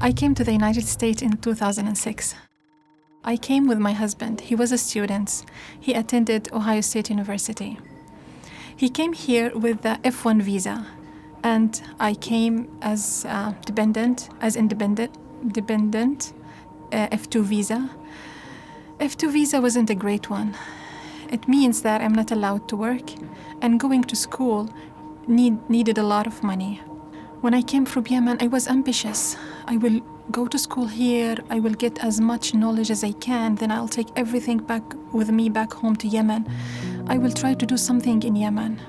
I came to the United States in 2006. I came with my husband. He was a student. He attended Ohio State University. He came here with the F1 visa, and I came as independent, F2 visa. F2 visa wasn't a great one. It means that I'm not allowed to work, and going to school needed a lot of money. When I came from Yemen, I was ambitious. I will go to school here, I will get as much knowledge as I can, then I'll take everything back with me back home to Yemen. I will try to do something in Yemen.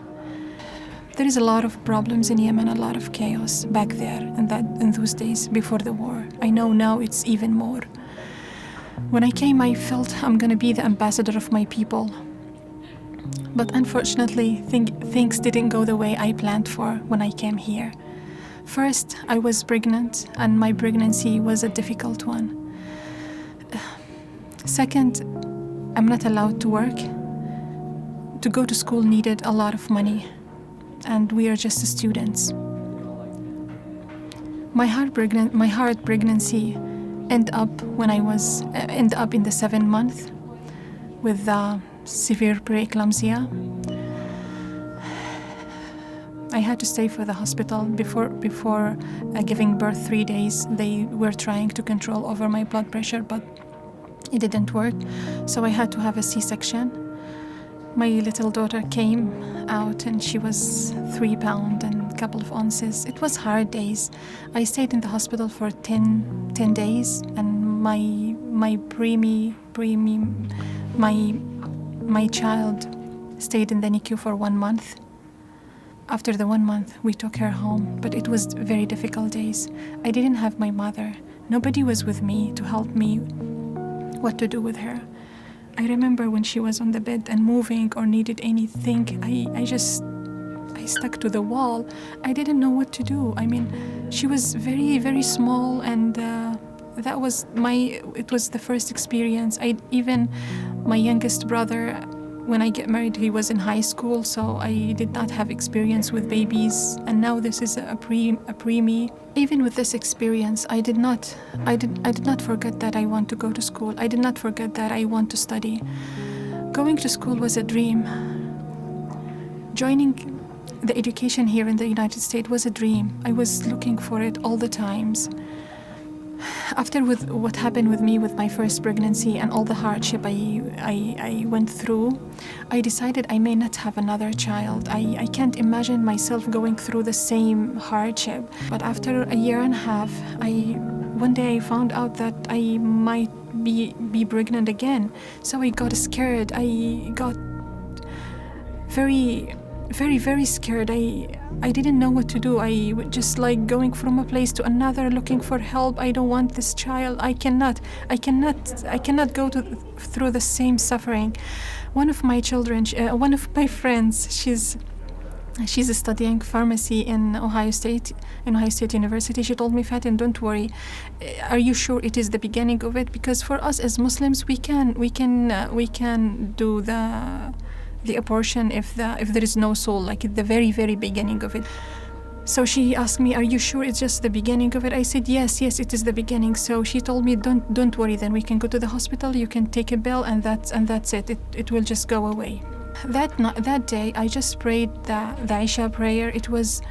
There is a lot of problems in Yemen, a lot of chaos back there in those days before the war. I know now it's even more. When I came, I felt I'm going to be the ambassador of my people. But unfortunately, things didn't go the way I planned for when I came here. First, I was pregnant, and my pregnancy was a difficult one. Second, I'm not allowed to work. To go to school needed a lot of money, and we are just students. My hard pregnancy ended up in the 7th month with severe preeclampsia. I had to stay for the hospital before giving birth 3 days. They were trying to control over my blood pressure, but it didn't work. So I had to have a C-section. My little daughter came out and she was 3 pounds and a couple of ounces. It was hard days. I stayed in the hospital for 10 days, and my child stayed in the NICU for 1 month. After the 1 month, we took her home, but it was very difficult days. I didn't have my mother. Nobody was with me to help me what to do with her. I remember when she was on the bed and moving or needed anything, I stuck to the wall. I didn't know what to do. I mean, she was very, very small, and it was the first experience. My youngest brother, when I get married, he was in high school, so I did not have experience with babies, and now this is a preemie. Even with this experience, I did not forget that I want to go to school. I did not forget that I want to study. Going to school was a dream. Joining the education here in the United States was a dream. I was looking for it all the times. After what happened with me with my first pregnancy and all the hardship I went through, I decided I may not have another child. I can't imagine myself going through the same hardship. But after a year and a half, one day I found out that I might be pregnant again. So I got scared. I got very, very, very scared. I didn't know what to do. I just like going from a place to another, looking for help. I don't want this child. I cannot go through the same suffering. One of my friends, she's studying pharmacy in Ohio State University. She told me, Fatin, don't worry. Are you sure it is the beginning of it? Because for us as Muslims, we can do the abortion if there is no soul, like at the very, very beginning of it. So she asked me, are you sure it's just the beginning of it? I said, yes, it is the beginning. So she told me, don't worry, then we can go to the hospital, you can take a pill, and that's it. It will just go away. That day, I just prayed the Isha prayer. It was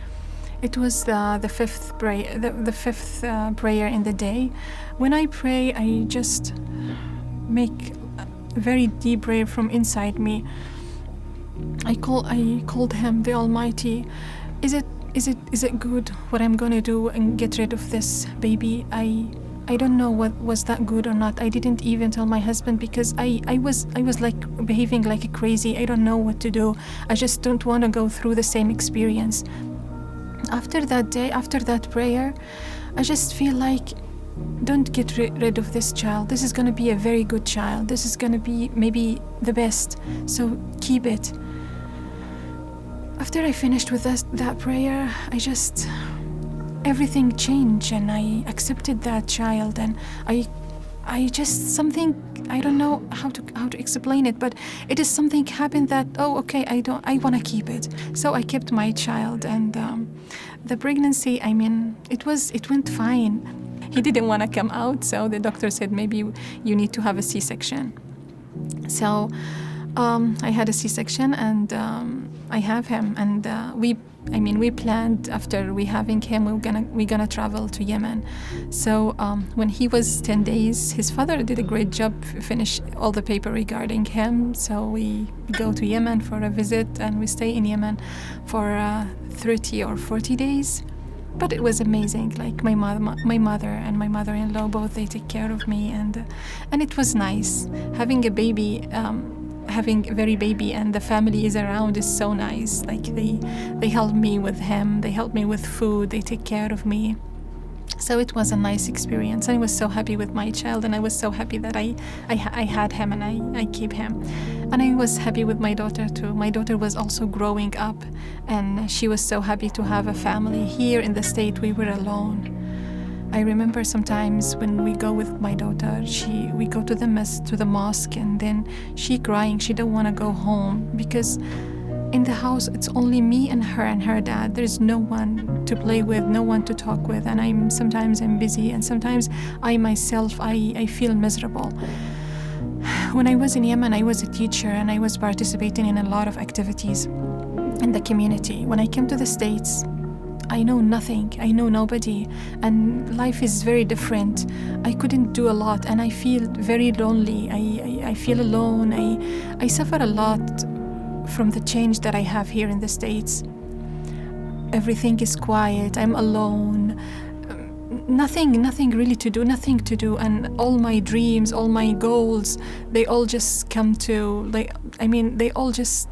the fifth prayer, the fifth prayer in the day. When I pray, I just make a very deep prayer from inside me. I called him, the Almighty. Is it good what I'm gonna do and get rid of this baby? I don't know what was that good or not. I didn't even tell my husband because I was like behaving like a crazy. I don't know what to do. I just don't want to go through the same experience. After that day, after that prayer, I just feel like, don't get rid of this child. This is going to be a very good child. This is going to be maybe the best. So keep it. After I finished with that prayer, everything changed, and I accepted that child, and I just something, I don't know how to explain it, but it is something happened that, I want to keep it. So I kept my child, and the pregnancy, it went fine. he didn't want to come out. So the doctor said, maybe you need to have a C-section. So I had a C-section, and I have him. And we planned after we having him, we're gonna travel to Yemen. So when he was 10 days, his father did a great job, finish all the paper regarding him. So we go to Yemen for a visit, and we stay in Yemen for 30 or 40 days. But it was amazing. Like my mother and my mother-in-law, both, they take care of me, and it was nice having a baby. Having a very baby and the family is around is so nice. Like they help me with him, they help me with food, they take care of me. So it was a nice experience. I was so happy with my child, and I was so happy that I had him and I keep him. And I was happy with my daughter too. My daughter was also growing up, and she was so happy to have a family. Here in the States, we were alone. I remember sometimes when we go with my daughter, we go to the mosque, and then she crying. She don't want to go home because in the house it's only me and her dad. There's no one to play with, no one to talk with, and sometimes I'm busy, and sometimes I myself I feel miserable. When I was in Yemen, I was a teacher, and I was participating in a lot of activities in the community. When I came to the States, I know nothing, I know nobody, and life is very different. I couldn't do a lot, and I feel very lonely. I feel alone. I suffer a lot from the change that I have here in the States. Everything is quiet, I'm alone, nothing really to do, and all my dreams, all my goals, they all just come to, they all just,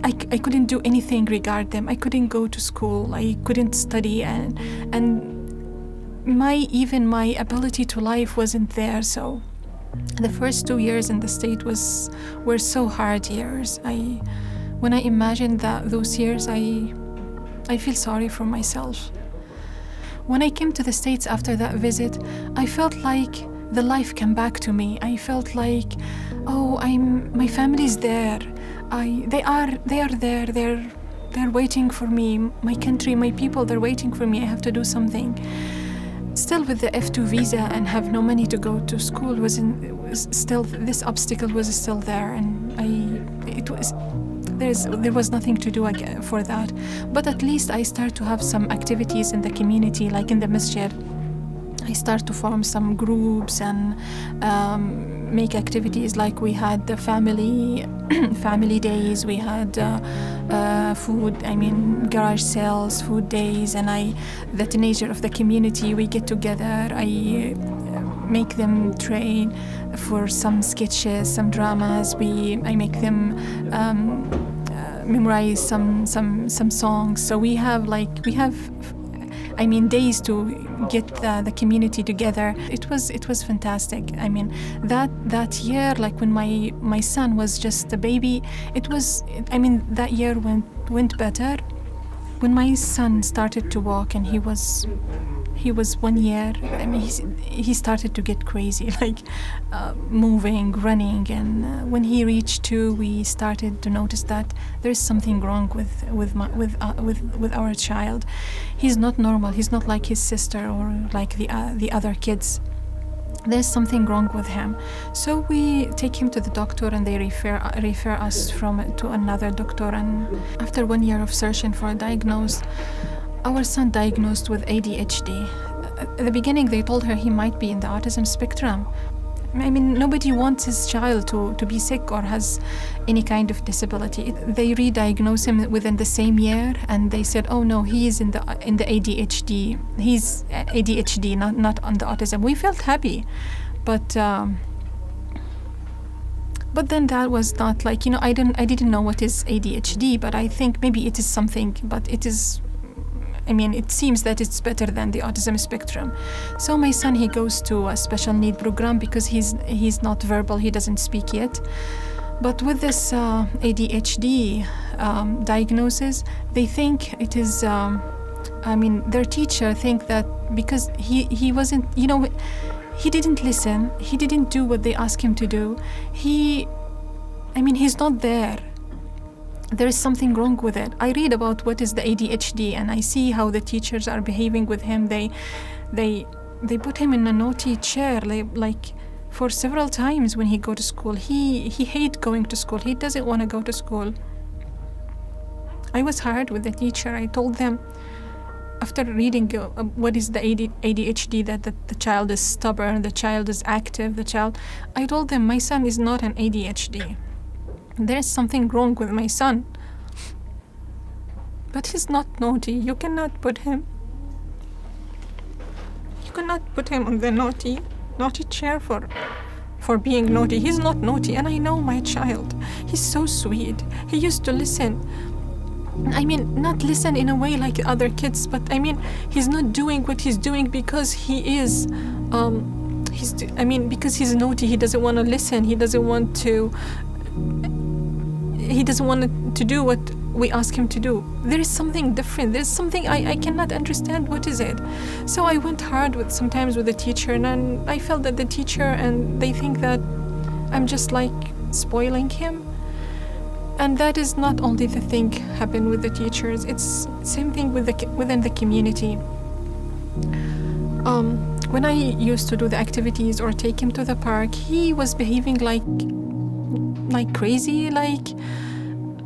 I couldn't do anything regarding them. I couldn't go to school, I couldn't study, and my ability to life wasn't there. So the first 2 years in the state were so hard years. When I imagine those years, I feel sorry for myself. When I came to the States after that visit, I felt like the life came back to me. I felt like, my family's there. They are there. They're waiting for me. My country, my people, they're waiting for me. I have to do something. Still, with the F2 visa and have no money to go to school, this obstacle was still there, and there was nothing to do for that. But at least I start to have some activities in the community, like in the masjid. I start to form some groups and make activities, like we had the family days, we had food, garage sales, food days, and the teenager of the community, we get together. I make them train for some sketches, some dramas. I make them memorize some songs. So we have days to get the community together. It was fantastic. That year, like when my son was just a baby, that year went better. When my son started to walk and he was 1 year, he started to get crazy, moving, running, and when he reached 2, we started to notice that there is something wrong with our child. He's not normal. He's not like his sister or like the other kids. There's something wrong with him. So we take him to the doctor, and they refer us to another doctor. And after 1 year of searching for a diagnosis, our son diagnosed with ADHD. At the beginning, they told her he might be in the autism spectrum. Nobody wants his child to be sick or has any kind of disability. They re-diagnosed him within the same year, and they said, "Oh no, he is in the ADHD. He's ADHD, not on the autism." We felt happy, but then that was not I didn't know what is ADHD, but I think maybe it is something, but it is. It seems that it's better than the autism spectrum. So my son, he goes to a special need program because he's not verbal, he doesn't speak yet. But with this ADHD diagnosis, they think it is, their teacher think that because he wasn't, he didn't listen, he didn't do what they asked him to do. He's not there. there is something wrong with it. I read about what is the ADHD, and I see how the teachers are behaving with him. They put him in a naughty chair, like for several times when he go to school. He hates going to school. He doesn't want to go to school. I was hard with the teacher. I told them, after reading what is the ADHD, that the child is stubborn, the child is active, I told them, my son is not an ADHD. There is something wrong with my son. But he's not naughty. You cannot put him on the naughty chair for being naughty. He's not naughty, and I know my child. He's so sweet. He used to listen. I mean, not listen in a way like other kids, but I mean, he's not doing what he's doing because he is, because he's naughty. He doesn't want to listen. He doesn't want to do what we ask him to do. There is something different. There's something I cannot understand. What is it? So I went hard sometimes with the teacher, and I felt that the teacher, and they think that I'm just like spoiling him. And that is not only the thing happen with the teachers, it's same thing within the community. When I used to do the activities or take him to the park, he was behaving like crazy, like,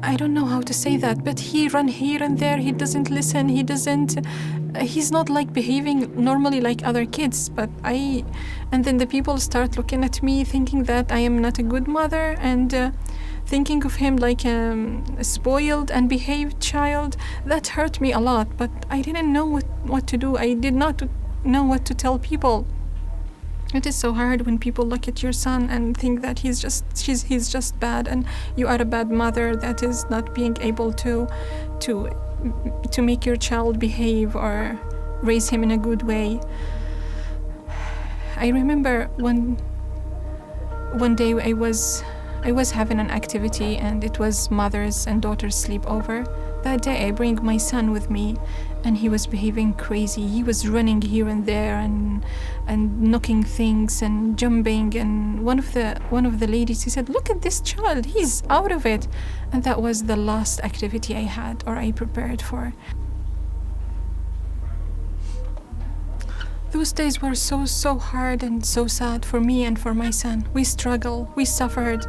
I don't know how to say that, but he run here and there. He doesn't listen. He's not like behaving normally like other kids. And then the people start looking at me thinking that I am not a good mother, and thinking of him like a spoiled and behaved child. That hurt me a lot, but I didn't know what to do. I did not know what to tell people. It is so hard when people look at your son and think that he's just bad, and you are a bad mother that is not being able to make your child behave or raise him in a good way. I remember one day I was having an activity, and it was mothers and daughters sleepover. That day I bring my son with me, and he was behaving crazy. He was running here and there and knocking things and jumping. And one of the ladies, he said, "Look at this child, he's out of it." And that was the last activity I had or I prepared for. Those days were so hard and so sad for me and for my son. We struggled, we suffered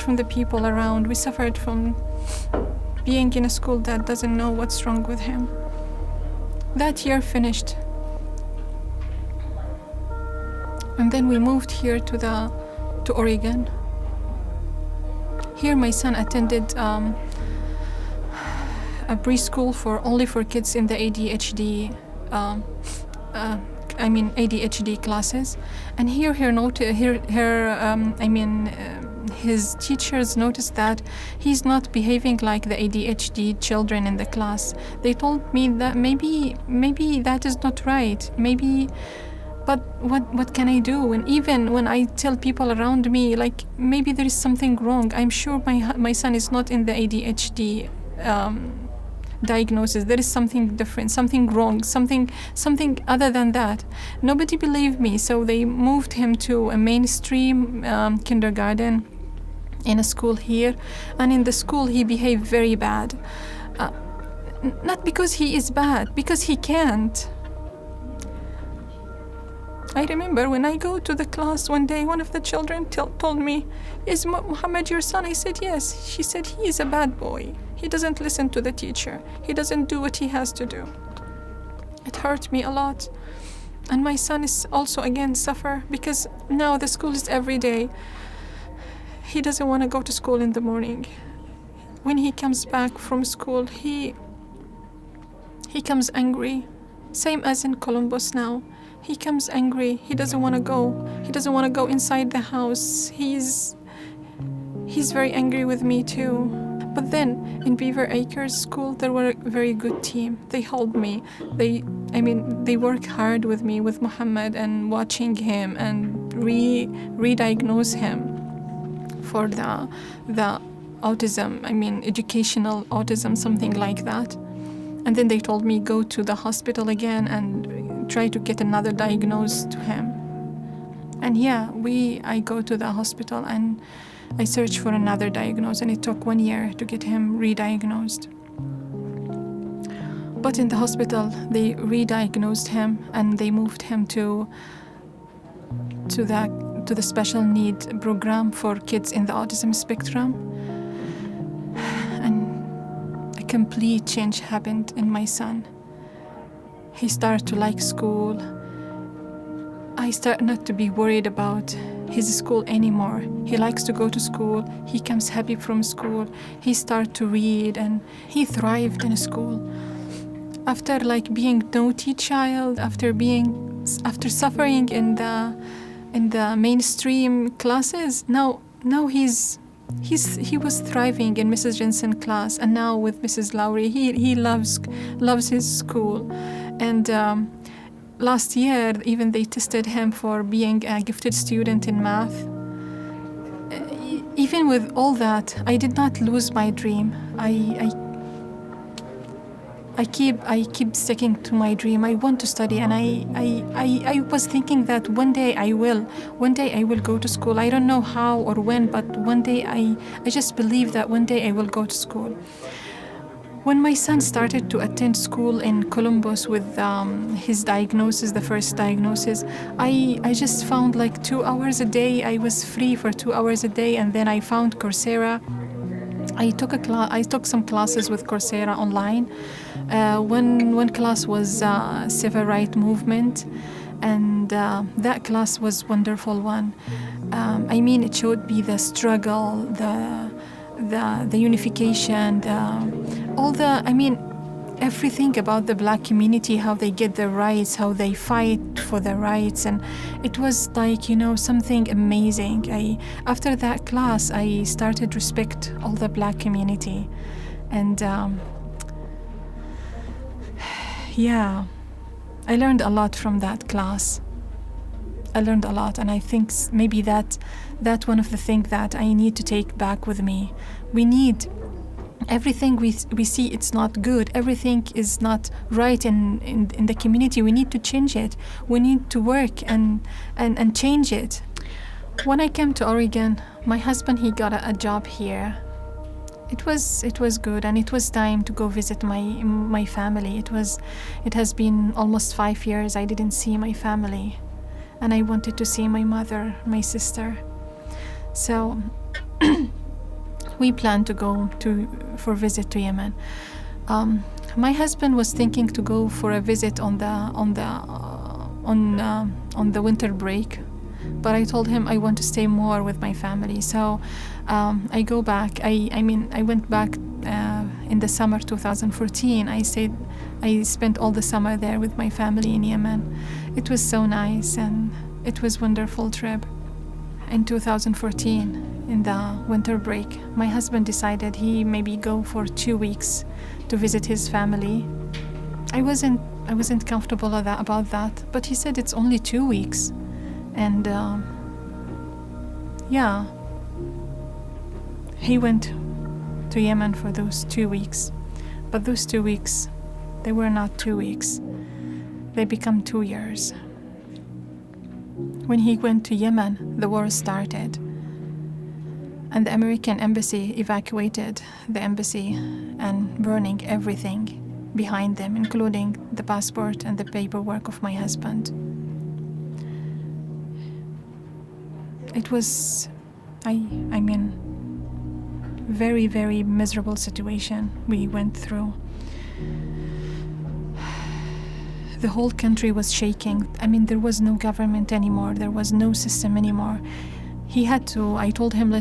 from the people around, we suffered from being in a school that doesn't know what's wrong with him. That year finished. And then we moved here to Oregon. Here my son attended a preschool only for kids in the ADHD ADHD classes, and his teachers noticed that he's not behaving like the ADHD children in the class. They told me that maybe that is not right. But what can I do? And even when I tell people around me, like, maybe there is something wrong. I'm sure my son is not in the ADHD diagnosis. There is something different, something wrong, something other than that. Nobody believed me, so they moved him to a mainstream kindergarten in a school here. And in the school he behaved very bad. Not because he is bad, because he can't. I remember when I go to the class one day, one of the children told me, "Is Muhammad your son?" I said, "Yes." She said, "He is a bad boy. He doesn't listen to the teacher. He doesn't do what he has to do." It hurt me a lot. And my son is also again suffer because now the school is every day. He doesn't want to go to school in the morning. When he comes back from school, he comes angry. Same as in Columbus now. He comes angry. He doesn't want to go. He doesn't want to go inside the house. He's very angry with me too. But then in Beaver Acres School, there were a very good team. They helped me. They work hard with me, with Muhammad, and watching him and re-diagnose him for the autism, educational autism, something like that. And then they told me go to the hospital again and try to get another diagnosis to him. And I go to the hospital and I search for another diagnosis, and it took 1 year to get him re-diagnosed. But in the hospital, they re-diagnosed him and they moved him to the special need program for kids in the autism spectrum. And a complete change happened in my son. He started to like school. I start not to be worried about his school anymore. He likes to go to school. He comes happy from school. He started to read and he thrived in school. After being naughty child, after suffering in the mainstream classes, now he was thriving in Mrs. Jensen class, and now with Mrs. Lowry, he loves his school. And last year, even they tested him for being a gifted student in math. Even with all that, I did not lose my dream. I keep sticking to my dream. I want to study, and I was thinking that one day I will go to school. I don't know how or when, but one day I just believe that one day I will go to school. When my son started to attend school in Columbus with his diagnosis, the first diagnosis, I just found 2 hours a day. I was free for 2 hours a day, and then I found Coursera. I took some classes with Coursera online. One class was civil rights movement, and that class was wonderful one. It showed me the struggle, the unification, everything about the Black community, how they get their rights, how they fight for their rights, and it was something amazing. After that class, I started to respect all the Black community, and I learned a lot from that class. I learned a lot, and I think maybe that's one of the things that I need to take back with me. We need everything we see. It's not good. Everything is not right in the community. We need to change it. We need to work and change it. When I came to Oregon, my husband, he got a job here. It was good, and it was time to go visit my family. It has been almost 5 years I didn't see my family, and I wanted to see my mother, my sister. So we planned to go for a visit to Yemen. My husband was thinking to go for a visit on the winter break, but I told him I want to stay more with my family. So I go back. I went back in the summer 2014. I spent all the summer there with my family in Yemen. It was so nice, and it was a wonderful trip. In 2014, in the winter break, my husband decided he maybe go for 2 weeks to visit his family. I wasn't comfortable about that, but he said it's only 2 weeks, and he went to Yemen for those 2 weeks. But those 2 weeks, they were not 2 weeks. They become 2 years. When he went to Yemen, the war started, and the American embassy evacuated the embassy and burning everything behind them, including the passport and the paperwork of my husband. It was, very, very miserable situation we went through. The whole country was shaking. There was no government anymore. There was no system anymore. I told him,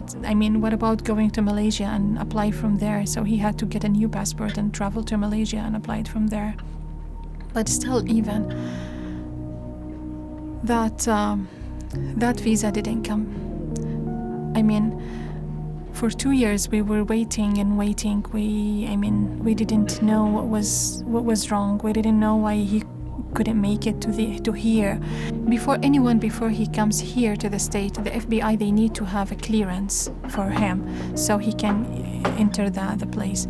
what about going to Malaysia and apply from there? So he had to get a new passport and travel to Malaysia and apply it from there. But still, even that visa didn't come. For 2 years we were waiting and waiting. We didn't know what was wrong. We didn't know why he couldn't make it to here. Before he comes here to the state, the FBI, they need to have a clearance for him so he can enter the place.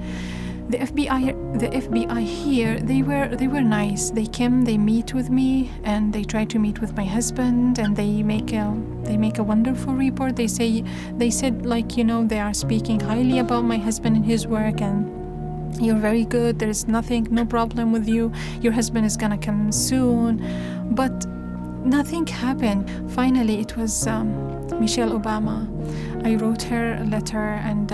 The FBI here, they were nice. They came, they meet with me, and they try to meet with my husband, and they make a wonderful report. They said like, they are speaking highly about my husband and his work, and you're very good. There's no problem with you. Your husband is gonna come soon, but nothing happened. Finally, it was Michelle Obama. I wrote her a letter, and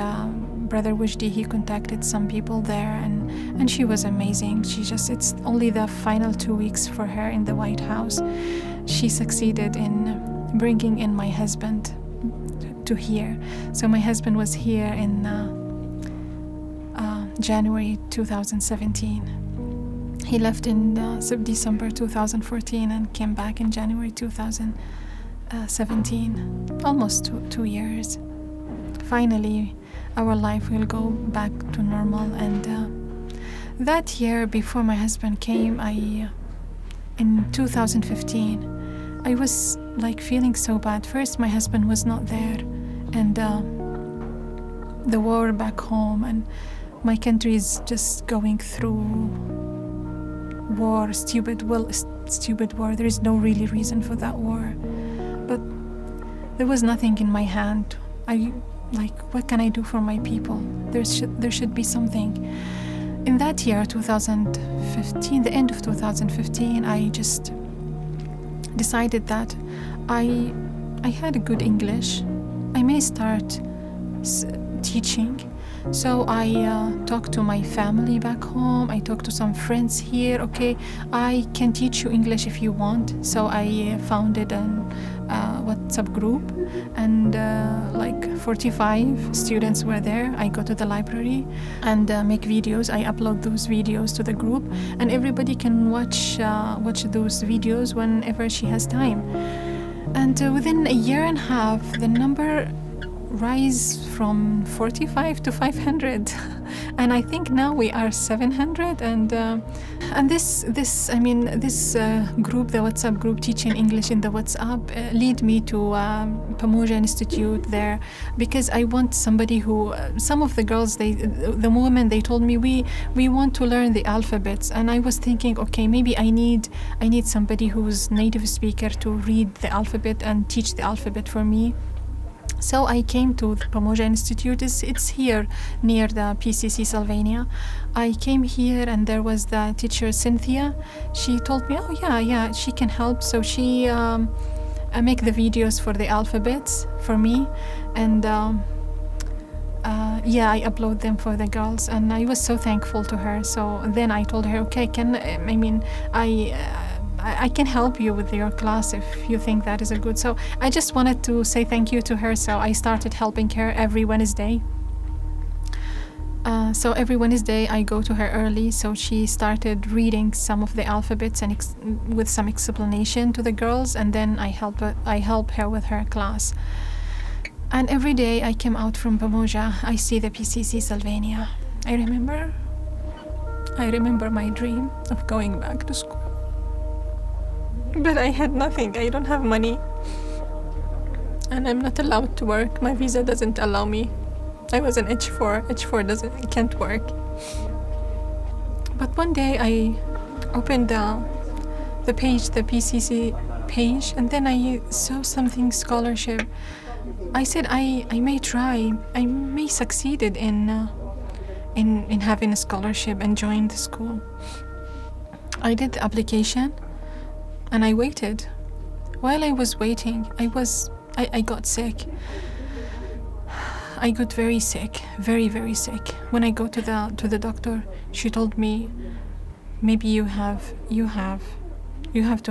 Brother Wajdi, he contacted some people there, and she was amazing. It's only the final 2 weeks for her in the White House. She succeeded in bringing in my husband to here. So my husband was here in January 2017. He left in December 2014 and came back in January 2017. Almost 2 years. Finally, our life will go back to normal. And that year, before my husband came, in 2015, I was like feeling so bad. First, my husband was not there, and the war back home, and my country is just going through war, stupid war. There is no really reason for that war, but there was nothing in my hand. What can I do for my people? There should be something. In that year, 2015, the end of 2015, I just decided that I had a good English. I may start teaching. So I talked to my family back home. I talked to some friends here. Okay, I can teach you English if you want. So I founded a WhatsApp group, and like 45 students were there. I go to the library and make videos. I upload those videos to the group, and everybody can watch those videos whenever she has time. And within a year and a half, the number rise from 45 to 500, and I think now we are 700. And this group, the WhatsApp group teaching English in the WhatsApp, lead me to Pamoja Institute there, because I want somebody who, some of the girls, the women, they told me we want to learn the alphabets, and I was thinking, okay, maybe I need somebody who's native speaker to read the alphabet and teach the alphabet for me. So I came to the Pamoja Institute. It's here near the PCC Sylvania. I came here, and there was the teacher Cynthia. She told me, oh yeah, she can help. So she make the videos for the alphabets for me, and I upload them for the girls, and I was so thankful to her. So then I told her, okay, I can help you with your class if you think that is a good. So I just wanted to say thank you to her. So I started helping her every Wednesday. So every Wednesday I go to her early. So she started reading some of the alphabets and with some explanation to the girls, and then I help her with her class. And every day I came out from Pamoja, I see the PCC Sylvania. I remember my dream of going back to school. But I had nothing. I don't have money. And I'm not allowed to work. My visa doesn't allow me. I was an H4. H4 can't work. But one day I opened the page, the PCC page, and then I saw something scholarship. I said I may try. I may succeed in having a scholarship and join the school. I did the application. And I waited. While I was waiting, I got sick. I got very sick, very, very sick. When I go to the doctor, she told me, maybe you have to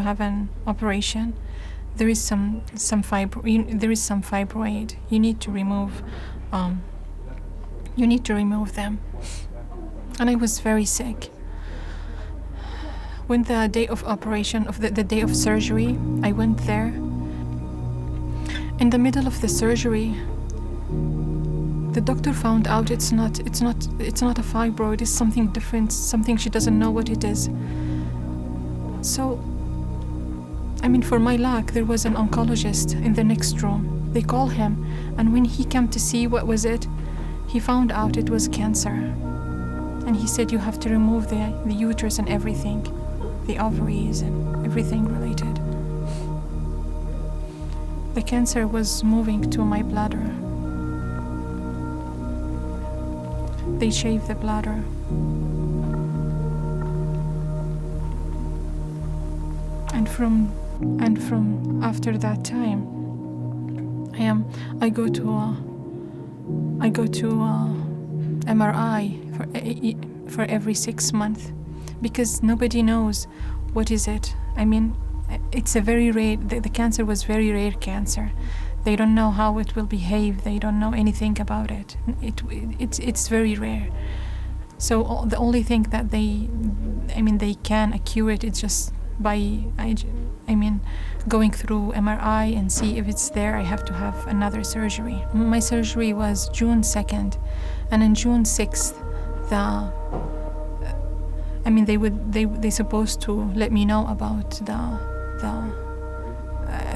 have an operation. There is some fibroid. You need to remove them. And I was very sick. When the day of operation, the day of surgery, I went there. In the middle of the surgery, the doctor found out it's not a fibroid. It's something different, something she doesn't know what it is. So, for my luck, there was an oncologist in the next room. They call him, and when he came to see what was it, he found out it was cancer. And he said, you have to remove the uterus and everything, the ovaries and everything related. The cancer was moving to my bladder. They shaved the bladder. And from after that time, I go to MRI for every 6 months, because nobody knows what is it. I mean, it's a very rare. The cancer was very rare cancer. They don't know how it will behave. They don't know anything about it. It's very rare. So the only thing that they can cure it is just by going through MRI and see if it's there. I have to have another surgery. My surgery was June 2nd, and on June 6th, they supposed to let me know about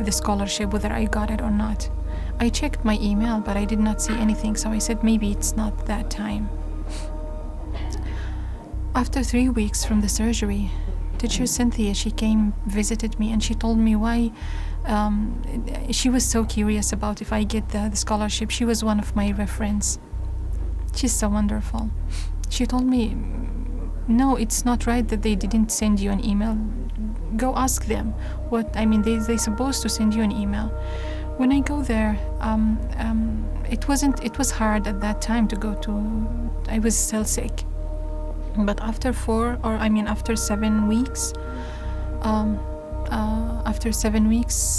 the scholarship, whether I got it or not. I checked my email, but I did not see anything, so I said maybe it's not that time. After 3 weeks from the surgery, teacher Cynthia, she came, visited me, and she told me why. She was so curious about if I get the scholarship. She was one of my reference. She's so wonderful. She told me, no, it's not right that they didn't send you an email. Go ask them. They supposed to send you an email. When I go there, it was hard at that time to go to, I was still sick. But after 7 weeks,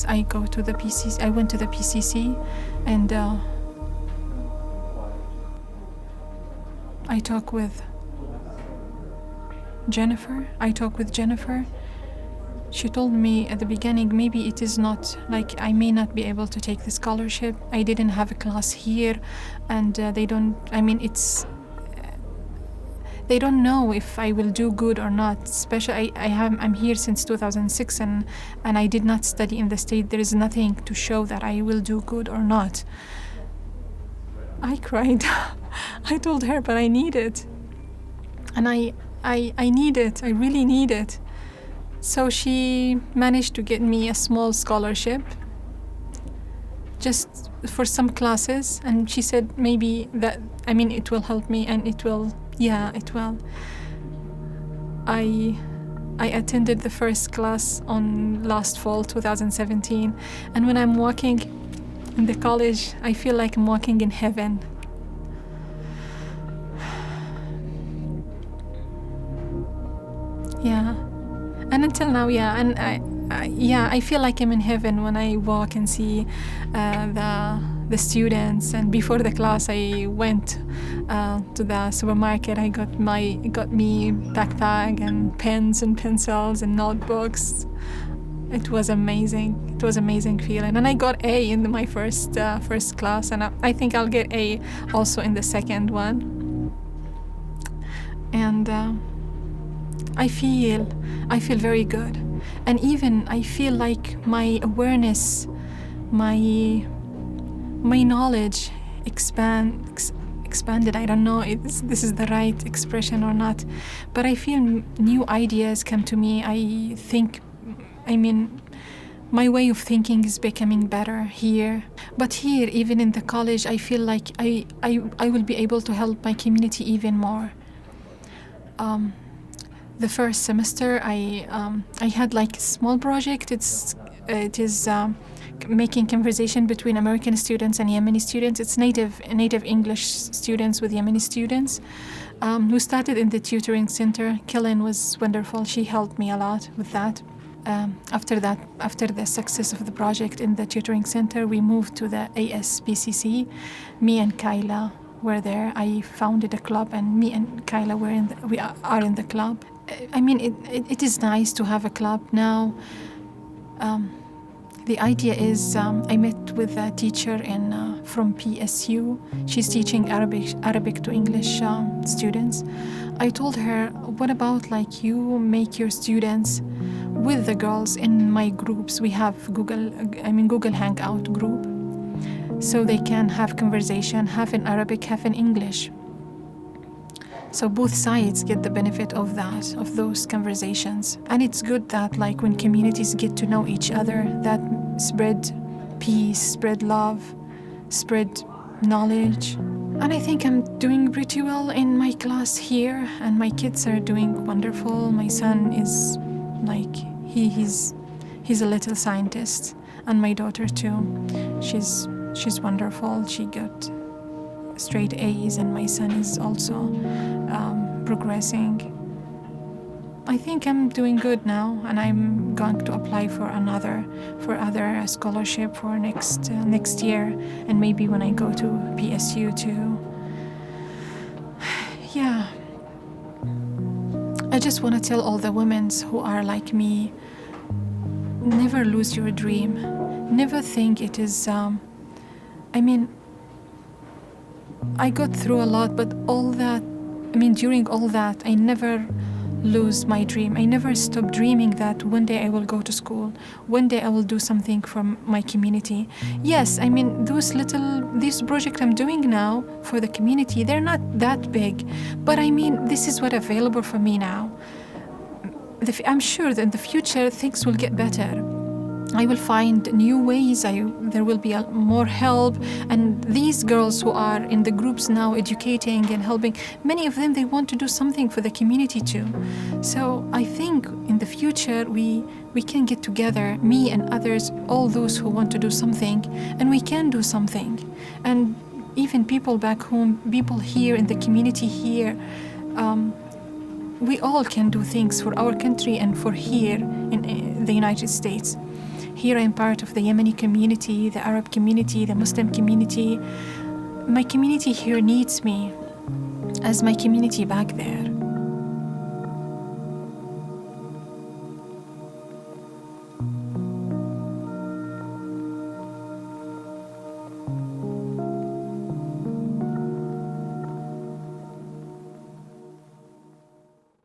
I go to the PCC. I went to the PCC, and I talk with Jennifer. She told me at the beginning, maybe it is not, like, I may not be able to take the scholarship. I didn't have a class here, and they don't know if I will do good or not. Especially, I'm here since 2006, and I did not study in the state. There is nothing to show that I will do good or not. I cried. I told her, but I need it, and I need it. I really need it. So she managed to get me a small scholarship, just for some classes, and she said maybe that it will help me, and it will. Yeah, it will. I attended the first class on last fall, 2017, and when I'm walking in the college, I feel like I'm walking in heaven. Yeah, and until now, yeah, and I feel like I'm in heaven when I walk and see the students. And before the class, I went to the supermarket. I got me backpack and pens and pencils and notebooks. It was amazing. It was amazing feeling, and I got A in my first class, and I think I'll get A also in the second one. And I feel very good, and even I feel like my awareness, my knowledge expanded. I don't know if this is the right expression or not, but I feel new ideas come to me. My way of thinking is becoming better here. But here, even in the college, I feel like I will be able to help my community even more. The first semester, I had like a small project. It is making conversation between American students and Yemeni students. It's native English students with Yemeni students. We started in the tutoring center. Kellen was wonderful. She helped me a lot with that. After the success of the project in the tutoring center, we moved to the PCC. Me and Kyla were there. I founded a club, and me and Kyla we are in the club. It is nice to have a club now. The idea is, I met with a teacher from PSU. She's teaching Arabic to English students. I told her, what about like you make your students with the girls in my groups? We have Google Hangout group, so they can have conversation, half in Arabic, half in English. So both sides get the benefit of that, of those conversations. And it's good that like when communities get to know each other, that spread peace, spread love, spread knowledge. And I think I'm doing pretty well in my class here, and my kids are doing wonderful. My son is like, he's a little scientist, and my daughter too. She's wonderful. She got straight A's, and my son is also progressing. I think I'm doing good now, and I'm going to apply for other scholarship for next year, and maybe when I go to PSU too. Yeah. I just want to tell all the women who are like me, never lose your dream. Never think it is. I got through a lot, but during all that, I never lose my dream. I never stop dreaming that one day I will go to school. One day I will do something for my community. Yes, these projects I'm doing now for the community, they're not that big, but this is what's available for me now. I'm sure that in the future things will get better. I will find new ways, there will be more help, and these girls who are in the groups now educating and helping, many of them, they want to do something for the community too. So I think in the future we can get together, me and others, all those who want to do something, and we can do something. And even people back home, people here in the community here, we all can do things for our country and for here in the United States. Here I'm part of the Yemeni community, the Arab community, the Muslim community. My community here needs me as my community back there.